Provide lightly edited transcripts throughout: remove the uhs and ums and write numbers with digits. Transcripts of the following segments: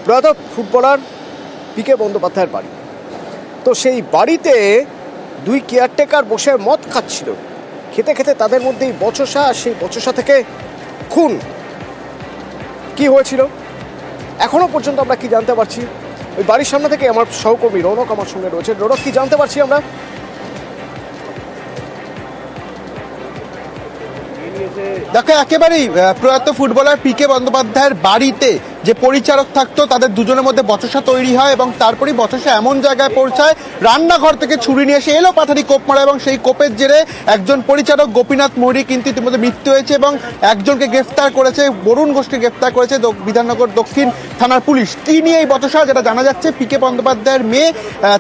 প্রয়াত ফুটবলার পিকে বন্দ্যোপাধ্যায়ের বাড়ি। তো সেই বাড়িতে দুই কেয়ারটেকার বসে মদ খাচ্ছিল, খেতে খেতে তাদের মধ্যেই বচসা, সেই বচসা থেকে খুন। কি হয়েছিল এখনো পর্যন্ত আমরা কি জানতে পারছি? ওই বাড়ির সামনে থেকে আমার সহকর্মী রৌনক আমার সঙ্গে রয়েছে। রৌনক, কি জানতে পারছি আমরা? দেখো, একেবারেই প্রয়াত ফুটবলার পিকে বন্দ্যোপাধ্যায়ের বাড়িতে যে পরিচারক থাকতো তাদের দুজনের মধ্যে বচসা তৈরি হয় এবং তারপরেই বচসা এমন জায়গায় পৌঁছায় রান্নাঘর থেকে ছুরি নিয়ে এসে এলো পাথারি কোপ মারা, এবং সেই কোপের জেরে একজন পরিচারক গোপীনাথ মৌরি কিন্তু ইতিমধ্যে মৃত্যু হয়েছে এবং একজনকে গ্রেফতার করেছে, বরুণ ঘোষকে গ্রেফতার করেছে বিধাননগর দক্ষিণ থানার পুলিশ। কি নিয়ে এই বচসা, যেটা জানা যাচ্ছে পিকে বন্দ্যোপাধ্যায়ের মেয়ে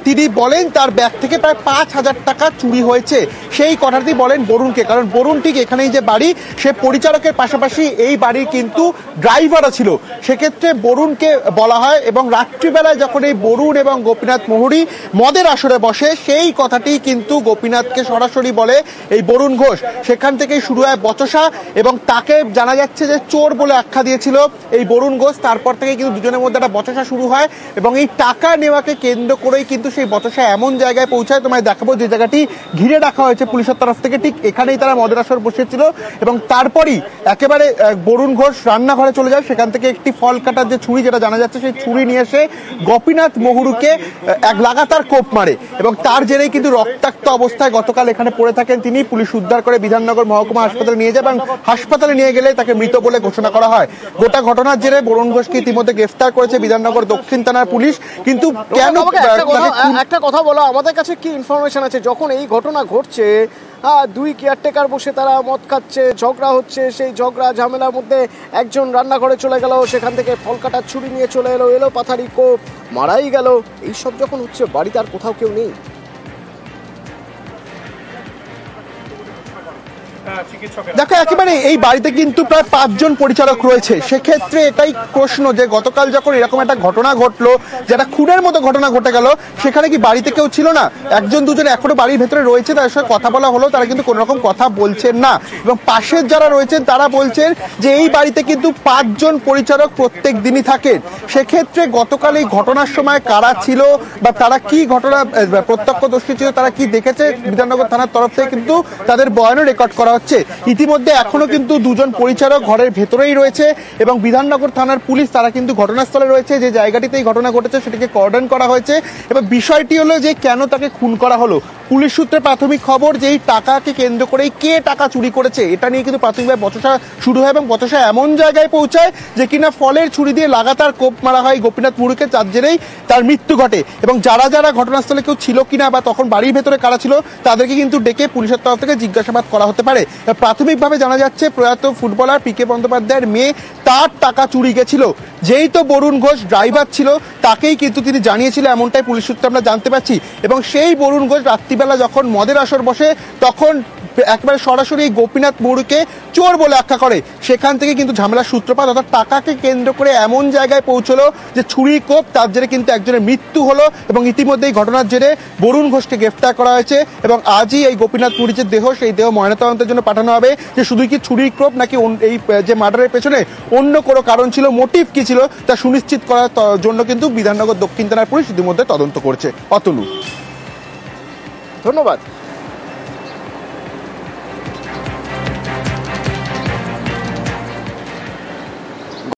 তিনি বলেন তার ব্যাগ থেকে প্রায় 5,000 টাকা চুরি হয়েছে। সেই কথাটি বলেন বরুণকে, কারণ বরুণ ঠিক এখানেই যে বাড়ি, সে পরিচারকের পাশাপাশি এই বাড়ির কিন্তু ড্রাইভারও ছিল। সেক্ষেত্রে বরুণকে বলা হয় এবং রাত্রিবেলায় যখন এই বরুণ এবং গোপীনাথ মহুরি মদের আসরে বসে, সেই কথাটি কিন্তু গোপীনাথকে সরাসরি বলে এই বরুণ ঘোষ। সেখান থেকেই শুরু হয় বচসা এবং তাকে জানা যাচ্ছে যে চোর বলে আখ্যা দিয়েছিল এই বরুণ ঘোষ। তারপর থেকে কিন্তু দুজনের মধ্যে একটা বচসা শুরু হয় এবং এই টাকা নেওয়াকে কেন্দ্র করেই কিন্তু সেই বচসা এমন জায়গায় পৌঁছায়, তোমায় দেখাবো যে জায়গাটি ঘিরে রাখা হয়েছে পুলিশের তরফ থেকে, ঠিক এখানেই তারা মদের আসর বসেছিল এবং তারপরই একেবারে বরুণ ঘোষ রান্নাঘরে চলে যায়। সেখান থেকে একটি ফল কাটার যে ছুরি, যেটা জানা যাচ্ছে সেই ছুরি নিয়ে এসে গোপীনাথ মহুরুকে এক লাগাতার কোপ মারে এবং তার জেরেই কিন্তু রক্তাক্ত অবস্থায় গতকাল এখানে পড়ে থাকেন তিনি। পুলিশ উদ্ধার করে বিধাননগর মহকুমা হাসপাতালে নিয়ে যায় এবং হাসপাতালে নিয়ে গেলে তাকে মৃত বলে ঘোষণা করা হয়। গোটা ঘটনার জেরে বরুণ ঘোষকে ইতিমধ্যে গ্রেফতার করেছে বিধাননগর দক্ষিণ থানার পুলিশ। কিন্তু কেন, একটা কথা বলো, আমাদের কাছে কি ইনফরমেশন আছে যখন এই ঘটনা ঘটছে দুই কেয়ারটেকার বসে তারা মদ খাচ্ছে, ঝগড়া হচ্ছে, সেই ঝগড়া ঝামেলার মধ্যে একজন রান্নাঘরে চলে গেল, সেখান থেকে ফল কাটার ছুরি নিয়ে চলে এলো পাথারি কোপ, মারাই গেল, এইসব যখন হচ্ছে বাড়িতে আর কোথাও কেউ নেই? দেখো, একেবারে এই বাড়িতে কিন্তু প্রায় 5 জন পরিচারক রয়েছে। সেক্ষেত্রে এটাই প্রশ্ন যে গতকাল যখন এরকম একটা ঘটনা ঘটলো, যেটা খুনের মতো ঘটনা ঘটে গেল, সেখানে কি বাড়িতে কেউ ছিল না? একজন দুজন এখনো বাড়ির ভেতরে রয়েছে, তাদের সঙ্গে কথা বলা হলো, তারা কিন্তু কোনো রকম কথা বলছেন না এবং পাশের যারা রয়েছেন তারা বলছেন যে এই বাড়িতে কিন্তু 5 জন পরিচারক প্রত্যেক দিনই থাকেন। সেক্ষেত্রে গতকাল এই ঘটনার সময় কারা ছিল বা তারা কি ঘটনা প্রত্যক্ষদর্শী ছিল, তারা কি দেখেছে, বিধাননগর থানার তরফ থেকে কিন্তু তাদের বয়ানও রেকর্ড করা হচ্ছে। ইতিমধ্যে এখনো কিন্তু 2 জন পরিচারক ঘরের ভেতরেই রয়েছে এবং বিধাননগর থানার পুলিশ তারা কিন্তু ঘটনাস্থলে রয়েছে। যে জায়গাটিতে এই ঘটনা ঘটেছে সেটিকে কর্ডন করা হয়েছে এবং বিষয়টি হলো যে কেন তাকে খুন করা হলো। পুলিশ সূত্রে প্রাথমিক খবর যে এই টাকাকে কেন্দ্র করেই কে টাকা চুরি করেছে এটা নিয়ে কিন্তু প্রাথমিকভাবে বচসা শুরু হয় এবং বচসা এমন জায়গায় পৌঁছায় যে কিনা ফলের ছুরি দিয়ে লাগাতার কোপ মারা হয় গোপীনাথ মহুরুকে, যার জেরেই তার মৃত্যু ঘটে। এবং যারা যারা ঘটনাস্থলে কেউ ছিল কিনা বা তখন বাড়ির ভেতরে কারা ছিল তাদেরকে কিন্তু ডেকে পুলিশের তরফ থেকে জিজ্ঞাসাবাদ করা হতে পারে। প্রাথমিকভাবে জানা যাচ্ছে প্রয়াত ফুটবলার পিকে বন্দ্যোপাধ্যায়ের মেয়ে তার টাকা চুরি গেছিল, যেই তো বরুণ ঘোষ ড্রাইভার ছিল তাকেই কিন্তু তিনি জানিয়েছিল, এমনটাই পুলিশ সূত্রে আমরা জানতে পারছি। এবং সেই বরুণ ঘোষ রাত্রিবেলা যখন মদের আসর বসে তখন একবারে সরাসরি গোপীনাথ মহুরুকে চোর বলে আখ্যা করে। সেখান থেকে কিন্তু ঝামেলার সূত্রপাত, অর্থাৎ টাকাকে কেন্দ্র করে এমন জায়গায় পৌঁছলো যে ছুরি কোপ, তার জেরে কিন্তু একজনের মৃত্যু হলো এবং ইতিমধ্যে এই ঘটনার জেরে বরুণ ঘোষকে গ্রেফতার করা হয়েছে এবং আজই এই গোপীনাথ মহুরুর যে দেহ, সেই দেহ ময়নাতদন্তের জন্য পাঠানো হবে। যে শুধুই কি ছুরি কোপ নাকি এই যে মার্ডারের পেছনে অন্য কোনো কারণ ছিল, মোটিভ কি ছিল তা সুনিশ্চিত করার জন্য কিন্তু বিধাননগর দক্ষিণ থানার পুলিশ ইতিমধ্যে তদন্ত করছে। অতনু, ধন্যবাদ।